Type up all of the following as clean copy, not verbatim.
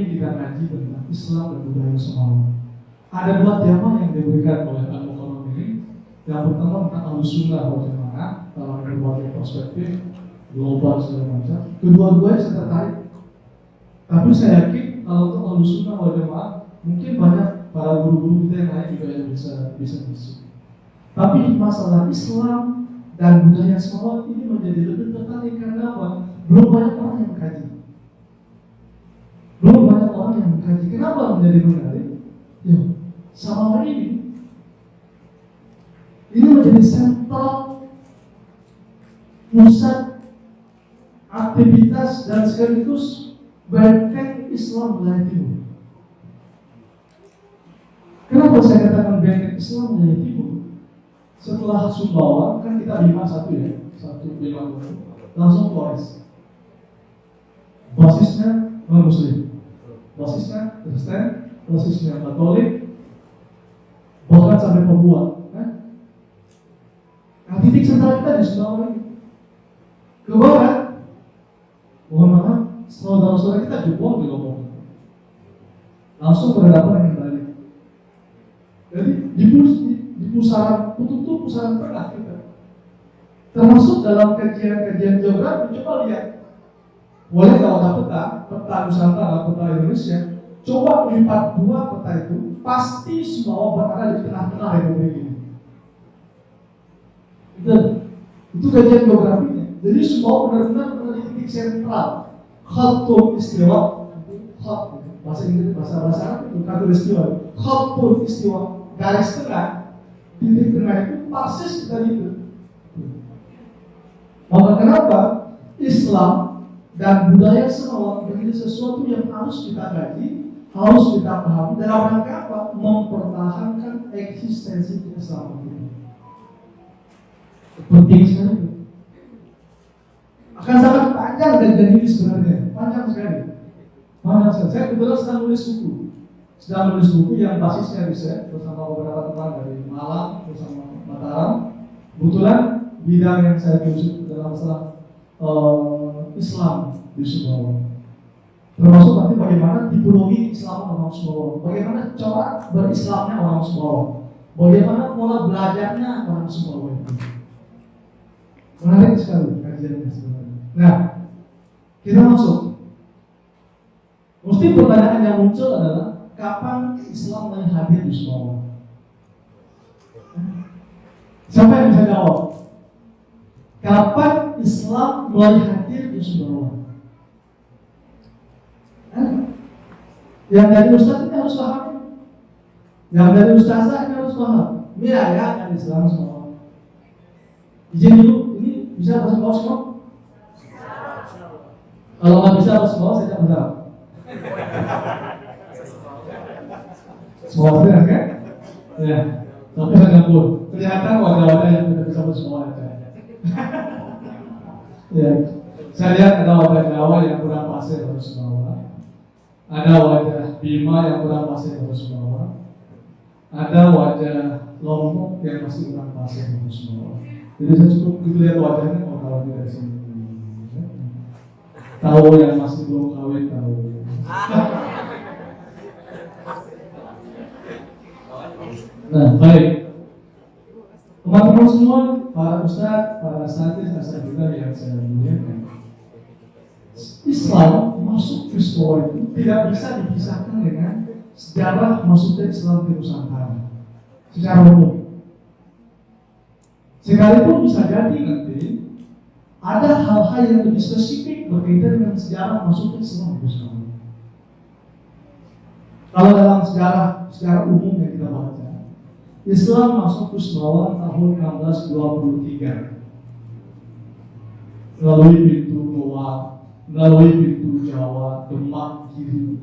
ini kita ngaji tentang Islam dan budaya Semawan. Ada dua tema yang diberikan oleh Al-Mukarram ini. Yang pertama tentang Ahlussunnah wal Jamaah dalam berbagai perspektif global segala macam. Kedua-duanya saya tertarik. Tapi saya yakin kalau untuk Ahlussunnah wal Jamaah mungkin banyak para guru-guru kita yang lain juga yang bisa ngisi. Tapi masalah Islam dan budaya Semawan ini menjadi lebih tertarik karena apa? Belum banyak orang yang mengkaji. Kenapa menjadi menarik? Ya, Semawan ini menjadi sentral pusat aktivitas dan sekaligus benteng Islam wilayah timur. Kenapa saya katakan benteng Islam wilayah timur? Setelah Sumbawa, kan kita Bima satu Bima langsung Flores. Basisnya non-Muslim, basisnya Kristen, basisnya Katolik, bahkan sampai pembuat. Nah, titik sentral kita di Sumbawa ini. Ke barat, mohon maaf, saudara-saudara kita Jepang juga mau langsung berhadapan dengan Bali. Jadi di pusaran kutub itu pusaran tengah kita. Termasuk dalam kajian geografi, coba lihat. Boleh kalau ada peta Nusantara, peta Indonesia, coba lipat dua peta itu, pasti Sumbawa berada di tengah-tengah Republik ini. Itu kajian geografinya. Jadi Sumbawa benar-benar berada di titik sentral. Khatul istiwa, bahasa Inggris, bahasa Arab itu khatul istiwa. Khatul istiwa, garis tengah. Titik tengah itu persis dari itu. Maka kenapa Islam dan budaya Semawan menjadi sesuatu yang harus kita kaji, harus kita pahami dalam rangka apa? Mempertahankan eksistensi Islam ini. Penting sekali. Akan sangat panjang dan ini sebenarnya panjang sekali. Saya kebetulan sedang nulis buku yang basisnya riset bersama beberapa teman dari Malang bersama Mataram. Kebetulan bidang yang saya tulis dalam masalah Islam di Sumbawa. Termasuk nanti bagaimana tipologi Islam orang Sumbawa, bagaimana cara berislamnya orang Sumbawa, bagaimana pola belajarnya orang Sumbawa itu. Menarik sekali kajiannya sebenarnya. Nah, kita masuk. Mesti pertanyaan yang muncul adalah kapan Islam mulai hadir di Sumbawa? Siapa yang bisa jawab? Kapan Islam mulai hadir di Sumbawa? Yang dari Ustaz ini harus paham. Yang dari Ustazah ini harus paham. Ini ayat kan Islam Sumbawa. Izin dulu, ini bisa bahasa bawah semua? Kalau nggak bisa bahasa bawah, saya tidak jawab. Semua sudah kan? Ya, tapi saya pun kelihatan wajah-wajah yang tidak bisa bersama aja. Ya, saya lihat ada wajah Jawa yang kurang pasir harus bawa, ada wajah Bima yang kurang pasir harus bawa, ada wajah Lombok yang masih kurang pasir harus bawa. Jadi saya cukup lihat wajahnya mau tahu dari sini. Tahu yang masih belum kawin tahu. Nah, baik. Teman-teman semua, para ustaz, para asatidz, asatidz yang saya muliakan. Islam masuk ke Sumbawa itu tidak bisa dipisahkan dengan sejarah masuknya Islam ke Nusantara secara umum. Sekalipun bisa jadi nanti ada hal-hal yang lebih spesifik berkaitan dengan sejarah masuknya Islam ke Nusantara. Kalau dalam sejarah umum yang kita baca, Islam masuk ke Sumbawa tahun 1623 melalui pintu Goa, melalui pintu Jawa, Demak, Giri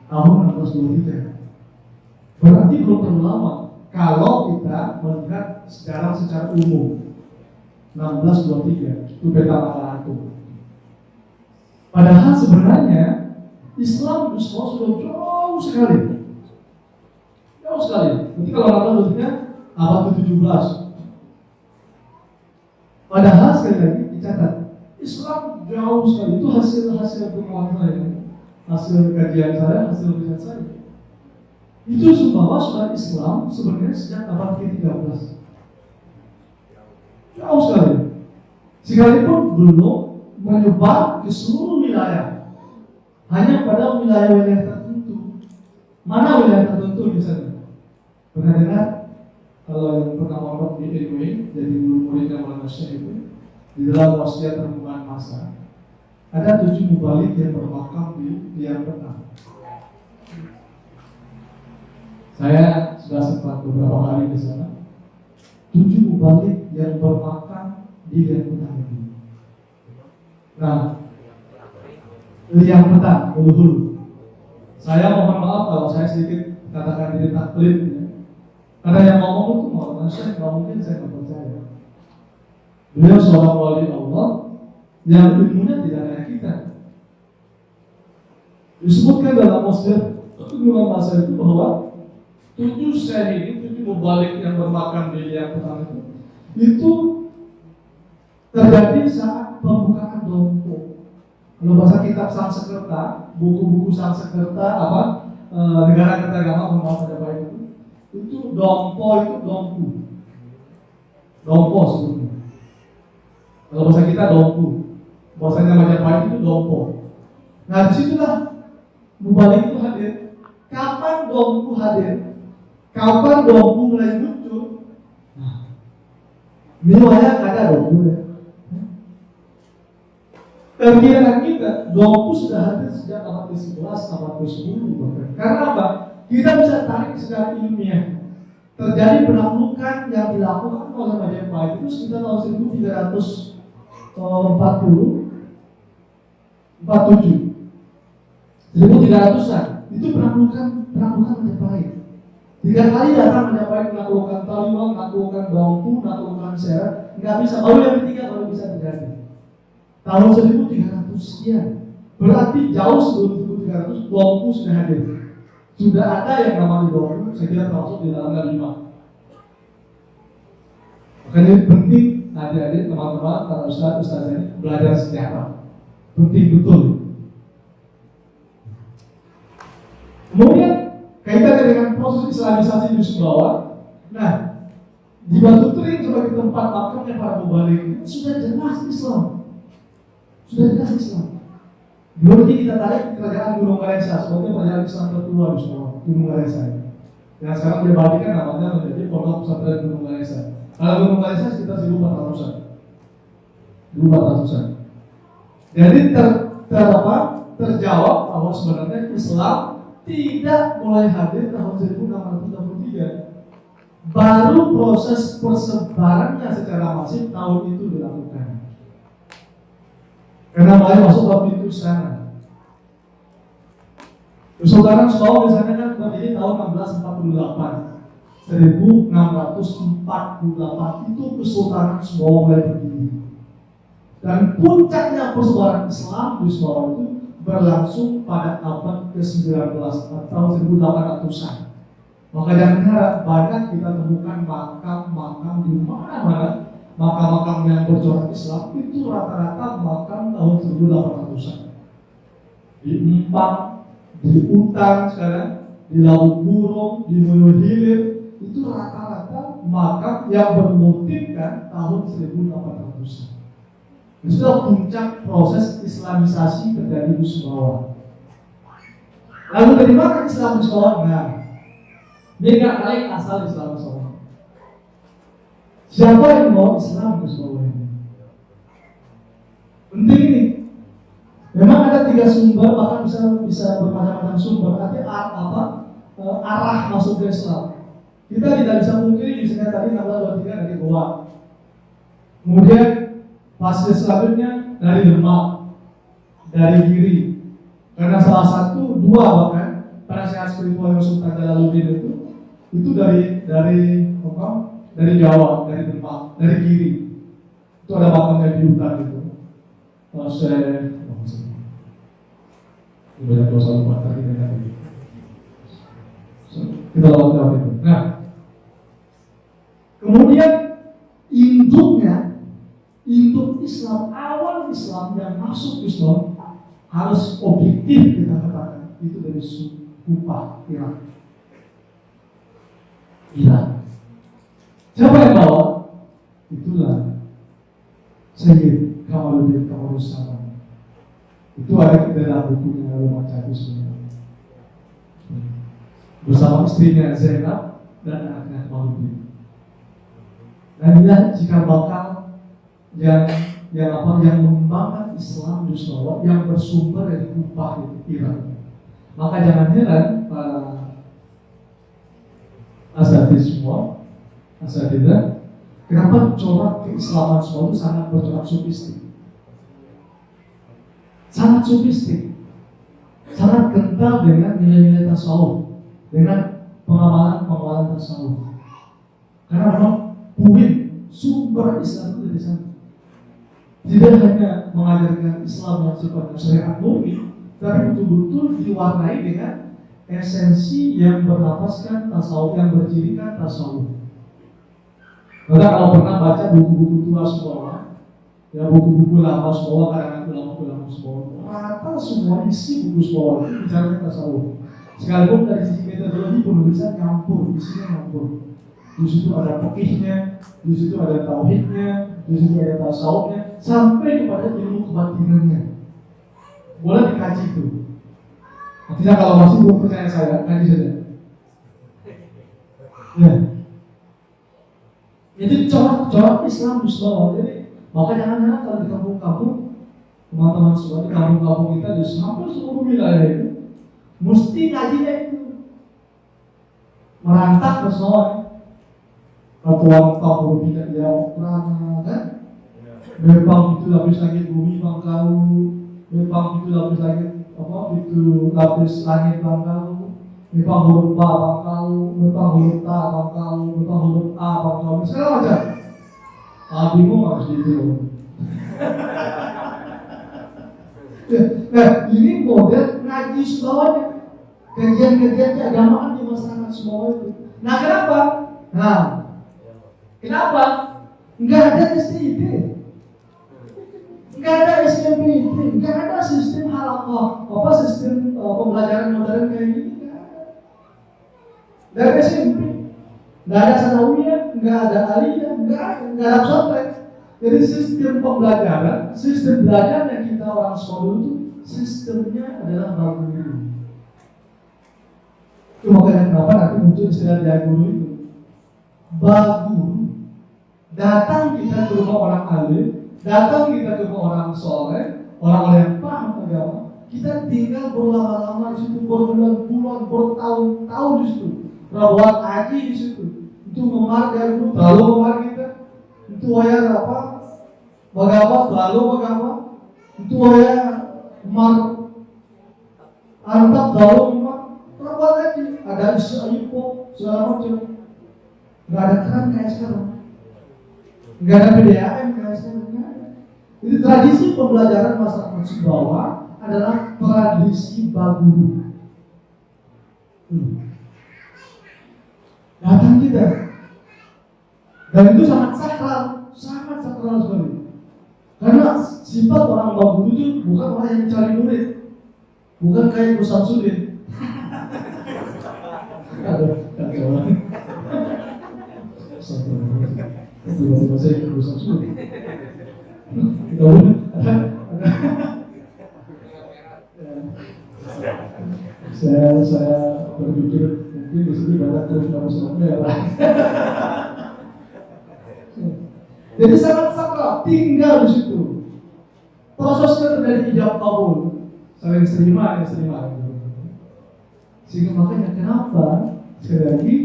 tahun 1623. Berarti belum terlalu lama kalau kita melihat secara umum 1623 itu peta Mataram. Padahal sebenarnya Islam di Sumbawa sudah jauh sekali. Nanti kalau nonton abad ke-17. Padahal sekali lagi dicatat Islam jauh sekali, itu hasil penguasa ya. hasil kajian saya, hasil riset saya. Itu Sumbawa sudah Islam sebenarnya sejak abad ke-13. Jauh sekali. Sekalipun belum menyebar ke seluruh wilayah. Hanya pada wilayah-wilayah tertentu. Mana wilayah tertentu misalnya? Pernah dengar? Kalau yang pernah mondok di LW, jadi murid-muridnya manusia itu, di dalam wasiat perempuan masa, ada 7 mubalik yang bermakam di liang petang. Saya sudah sempat beberapa hari di sana. 7 mubalik yang bermakam di liang petang itu. Nah, liang petang, hulu-hulu. Saya mohon maaf kalau saya sedikit katakan diri taklid. Karena yang ngomong itu mau manusia, nggak mungkin saya nggak percaya. Beliau seorang wali Allah yang ilmunya tidak kayak kita. Disebutkan dalam Muslim dalam masa itu bahwa 7 syahid, 7 mubalik yang bermakam di liang petang itu terjadi saat pembukaan dompo. Kalau bahasa kitab Sanskerta, buku-buku Sanskerta negara kertagama Majapahit itu dompo itu dompo sebetulnya. Kalau bahasa kita dompu, bahasanya Majapahit itu dompo. Nah disitulah mubalik itu hadir. Kapan dompu hadir? Kapan dompu mulai muncul? Nah, ini banyak ada dompu ya. Perkiraan kita, dompu sudah hadir sejak abad ke-11, abad ke-10 bahkan. Karena apa? Kita bisa tarik secara ilmiah. Terjadi penaklukan yang dilakukan oleh Majapahit itu sekitar tahun 1347. Itu penaklukan Majapahit. 3 kali datang Majapahit menaklukkan Taliwang, menaklukkan Dompu, menaklukkan Serang, nggak bisa. Baru yang ketiga baru bisa terjadi. Tahun 1300 sekian. Berarti jauh sebelum 1300 Dompu sudah hadir. Sudah ada yang namanya Dompu, saya kira termasuk di dalam 5. Makanya penting adik-adik, teman-teman, para ustaz ini belajar sejarah. Penting betul. Kemudian kaitannya dengan proses islamisasi di Sumbawa. Nah, di Batu Tering sebagai tempat makamnya para mubalik sudah jelas Islam. Dulu kita tarik kerajaan Gunung Ganesha sebagai kerajaan Islam tertua di Sumbawa, Gunung Ganesha. Dan sekarang dia balikan namanya menjadi Pondok Pesantren Gunung Ganesha. Kalau Gunung Ganesha sekitar 1400-an. Jadi terjawab bahwa sebenarnya Islam tidak mulai hadir tahun 1663. Baru proses persebarannya secara masif tahun itu dilakukan. Karena mulai masuk ke pintu sana. Kesultanan Sumbawa misalnya kan berdiri tahun 1648. 1648 itu Kesultanan Sumbawa mulai berdiri. Dan puncaknya persebaran Islam di Sumbawa itu berlangsung pada abad ke-19 atau 1800-an. Maka jangan harap banyak kita temukan makam-makam di mana-mana. Makam-makam yang bercorak Islam itu rata-rata makam tahun 1800-an. Di Empang, di Utan sekarang, di Laut Burung, di Moyo Hilir, itu rata-rata makam yang bermotifkan tahun 1800-an. Itulah puncak proses islamisasi terjadi di Sumbawa. Lalu dari mana Islam di Sumbawa? Nah, ini nggak kalian asal Islam di Sumbawa. Siapa yang mau Islam di Sumbawa ini? Penting ini. Memang ada 3 sumber, bahkan bisa bermacam-macam sumber. Artinya arah masuk ke Islam. Kita tidak bisa mungkiri misalnya tadi 1623 dari Goa. Kemudian fase selanjutnya dari Demak, dari Giri. Karena salah satu 2 bahkan penasehat spiritual yang Sultan Jalaluddin itu dari Jawa, dari Demak, dari Giri. Itu ada makamnya di hutan itu. Banyak dosa lupa tadi kita lawan itu. Nah, kemudian induk Islam, awal Islam yang masuk Islam harus objektif kita katakan itu dari upah Irak. Siapa yang bawa? Itulah Sayyid Kamaluddin Kamaruzaman. Itu ada di dalam bukunya Rumah Cabu sebenarnya. Bersama istrinya Zainab dan anaknya Kamaluddin. Dan dia jika bakal yang mengembangkan Islam di Jawa yang bersumber dari upah itu Irak. Maka jangan heran para asatidzah, kenapa corak keislaman semua itu sangat bercorak sufistik, sangat kental dengan nilai-nilai tasawuf, dengan pengamalan tasawuf. Karena memang puin sumber Islam itu dari sana. Tidak hanya mengajarkan Islam yang sifatnya syariat murni, tapi betul-betul diwarnai dengan esensi yang bernafaskan tasawuf, yang bercirikan tasawuf. Maka kalau pernah baca buku-buku tua sekolah, ya buku-buku lama sekolah, karangan ulama-ulama sekolah, rata semua isi buku sekolah itu bicara tasawuf. Sekalipun dari sisi metodologi penulisan nyampur, isinya nyampur. Di situ ada fikihnya, di situ ada tauhidnya, di situ ada tasawufnya, sampai kepada ilmu kebatinannya. Boleh dikaji itu. Artinya kalau masih belum percaya saya, kaji saja. Ya. Itu corak Islam di Sulawesi. Jadi maka jangan-jangan kalau di kampung-kampung, teman-teman semua di kampung-kampung kita di hampir seluruh wilayah itu, mesti ngajinya itu merantak ke Sulawesi. Ketua kampung tidak jauh kerana kan? Memang itu lapis langit bumi bangkau, memang itu lapis langit itu lapis langit bangkau, memang huruf ba bangkau, memang huruf ta bangkau, memang huruf a bangkau, segala macam. Bingung harus gitu. Ini model ngaji Sulawesi, kajian-kajian keagamaan di masyarakat Sulawesi. Nah kenapa? Enggak ada STIP, enggak ada SMPT, enggak ada sistem halaqah, sistem pembelajaran modern kayak gini, enggak ada. Dari SMP, enggak ada sanawiyah, enggak ada aliyah, enggak ada pesantren. Jadi sistem pembelajaran, sistem belajar yang kita orang sekolah itu sistemnya adalah baguru. Itu makanya kenapa nanti muncul istilah dia guru itu baguru. Datang kita ke rumah orang alim, datang kita ke rumah orang soleh, orang yang paham agama. Kita tinggal berlama-lama di situ, berbulan-bulan, bertahun-tahun di situ, berbuat haji di situ. Itu memar dia dulu, lalu memar kita. Itu ayah apa? Bagaimana? Lalu bagaimana? Itu ayah memar antap, lalu memar. Berbuat haji. Ada isu-isu segala macam. Nggak ada keren kayak sekarang. Nggak ada PDAM kayak sekarang. Jadi tradisi pembelajaran masyarakat Sumbawa adalah tradisi baguru. Datang kita, dan itu sangat sakral sekali. Karena sifat orang baguru itu bukan orang yang cari murid, bukan kayak Gus Samsudin. Tiba-tiba saya ke Gus Samsudin. Saya berpikir mungkin di sini banyak terus merah. Jadi sangat sakral, tinggal di situ. Prosesnya terjadi ijab kabul, saling terima. Sehingga makanya kenapa sekali lagi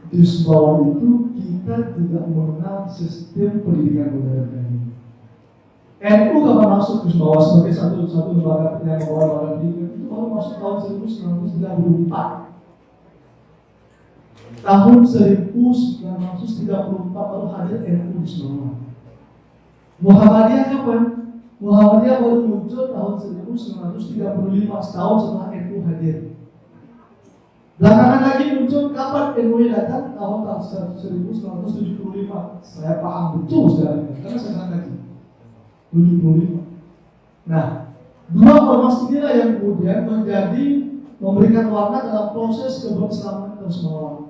di Sumbawa itu kita tidak mengenal sistem pendidikan modern ini. NU kapan masuk ke Sumbawa sebagai satu lembaga yang mengelola pendidikan itu baru masuk tahun 1934. Tahun 1934 baru hadir NU di Sumbawa. Muhammadiyah kapan? Muhammadiyah baru muncul tahun 1935, setahun setelah NU hadir. Belakangan lagi muncul kapan NU datang? Tahun 1975. Saya paham betul sekarang, karena saya sangat lagi 75. Nah, Dua ormas inilah yang kemudian memberikan warna dalam proses keberislaman tersebut.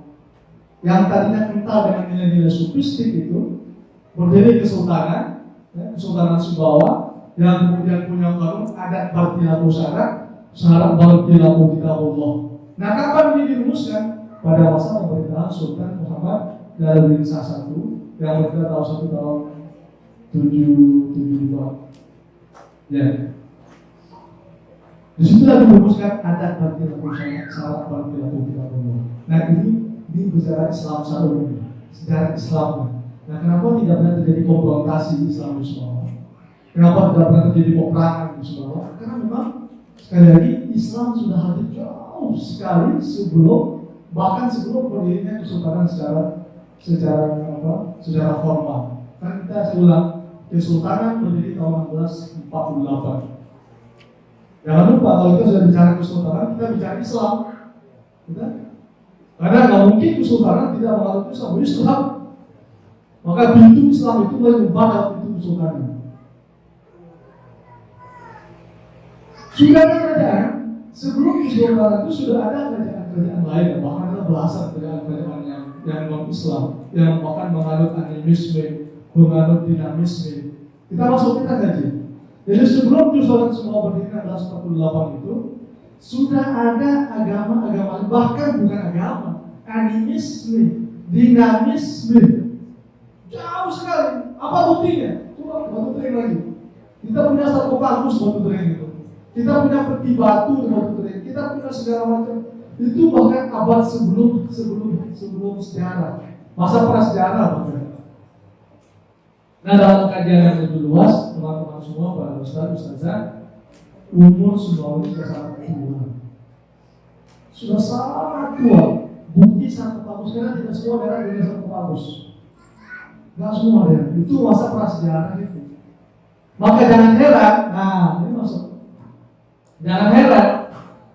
Yang tadinya kental dengan nilai-nilai sufistik itu berdiri kesultanan, Kesultanan Sumbawa, yang kemudian punya kanun adat Bartilaku syarat Bartilaku Kitabullah. Nah, kapan ini dirumuskan? Pada masa pemerintahan Sultan Muhammad Jalaluddin Shah I yang berada tahun 772. Ya. Di situ dirumuskan adat Bartilaku syarat Bartilaku Kitabullah. Nah, ini bicara Islam sejarah Islamnya. Nah, kenapa tidak pernah terjadi konfrontasi Islam di Sumbawa? Kenapa tidak pernah terjadi peperangan di Sumbawa? Karena memang sekali lagi Islam sudah hadir jauh sekali bahkan sebelum berdirinya kesultanan secara formal. Kan kita ulang, kesultanan berdiri tahun 1648. Jangan lupa kalau kita sudah bicara kesultanan, kita bicara Islam. Karena nggak mungkin kesultanan tidak mengalami Islam. Maka pintu Islam itu menyebar pintu kesultanan. Sudah ada kerajaan, sebelum kesultanan itu sudah ada kerajaan lain, bahkan ada belasan kerajaan yang non-Islam, yang bahkan menganut animisme, menganut dinamisme. Kita kaji. Jadi sebelum kesultanan semua berdiri 1648 itu, sudah ada agama-agama, bahkan bukan agama, animisme, dinamisme. Jauh sekali. Apa buktinya? Coba batu tering lagi. Kita punya sarkofagus batu tering itu. Kita punya peti batu batu tering. Kita punya segala macam. Itu bahkan abad sebelum sejarah. Masa prasejarah bahkan. Nah, dalam kajian yang lebih luas, teman-teman semua, para ustazah, umur Sumbawa sudah sangat tua. Sudah sangat tua. Bukti sarkofagus karena tidak semua daerah punya sarkofagus. Nggak semua ya, itu masa prasejarah itu. Maka jangan heran, ini masuk. Jangan heran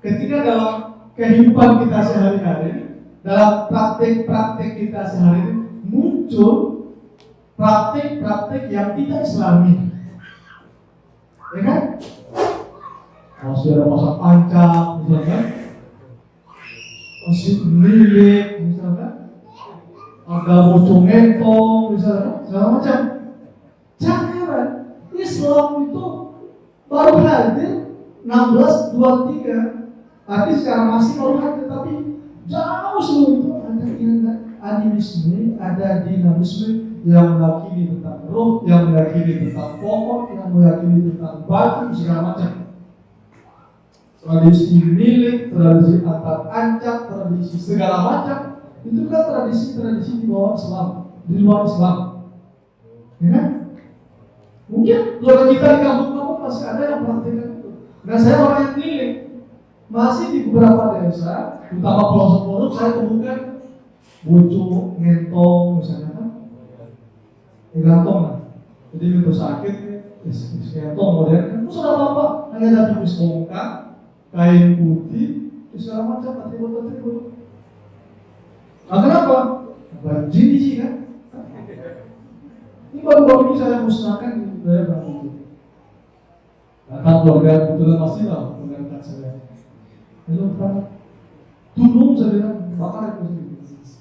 ketika dalam kehidupan kita sehari-hari, dalam praktek-praktek kita sehari-hari muncul praktek-praktek yang tidak Islami, ya kan? Masih ada pasang pancak, misalnya, masih milik, misalnya. Ada bocong ngentong, misalnya, segala macam. Jangan heran, Islam itu baru hadir 1623. Arti sekarang masih baru hadir, tapi jauh sebelum itu ada animisme, ada dinamisme yang meyakini tentang roh, yang meyakini tentang pokok, yang meyakini tentang batu, segala macam. Tradisi milik, tradisi antar ancak, tradisi segala macam. Itu kan tradisi-tradisi di bawah Islam, di luar Islam, ya kan? Mungkin keluarga kita di kampung-kampung masih ada yang praktikkan itu. Nah, saya orang yang keliling, masih di beberapa desa, terutama pelosok-pelosok, saya temukan bocor, ngentong, misalnya kan, ngentong lah. Jadi itu sakit, ngentong modern kan, terus ada apa? Hanya ada tulis bongkar, kain putih, segala macam, atribut-atribut. Nah, kenapa? Banjir sih kan? Ini baru-baru ini saya musnahkan di budaya Bangku. Nah, keluarga kebetulan pasti lah mendengarkan saya. Lalu kan, tulung saya bilang bakar itu sih.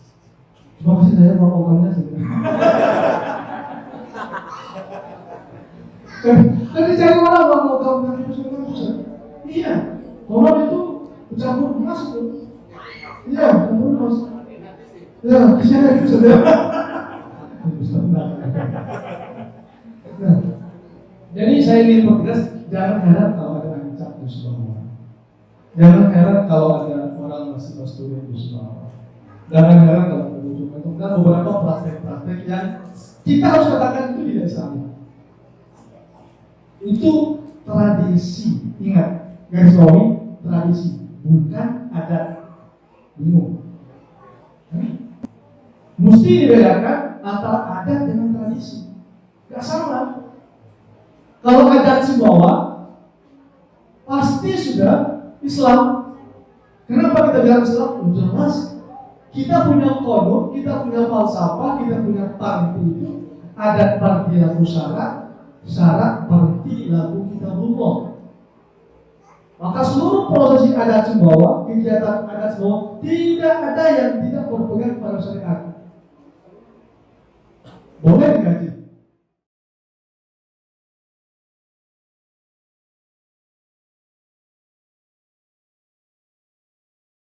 Cuma kasih saya protokolnya sih. Kan dicari mana bang logam yang pusat? Iya, orang itu bercampur emas itu. Iya, campur emas. Ya, bisa itu saudara. Nah, jadi saya ingin mempertegas, jangan heran kalau ada ancak di Sumbawa. Jangan heran kalau ada orang masih basturi di Sumbawa. Jangan heran kalau ada ujung-ujung dan beberapa praktek-praktek yang kita harus katakan itu tidak Islami. Itu tradisi, ingat, garis bawahi tradisi, bukan adat. Bingung. Mesti dibedakan antara adat dengan tradisi. Gak sama. Kalau adat Sumbawa pasti sudah Islam. Kenapa kita bilang Islam? Jelas. Kita punya kodok, kita punya falsafah, kita punya parti itu. Adat parti laku syarat parti laku kitabullah. Maka seluruh prosesi adat Sumbawa, kegiatan adat Sumbawa, tidak ada yang tidak berpegang pada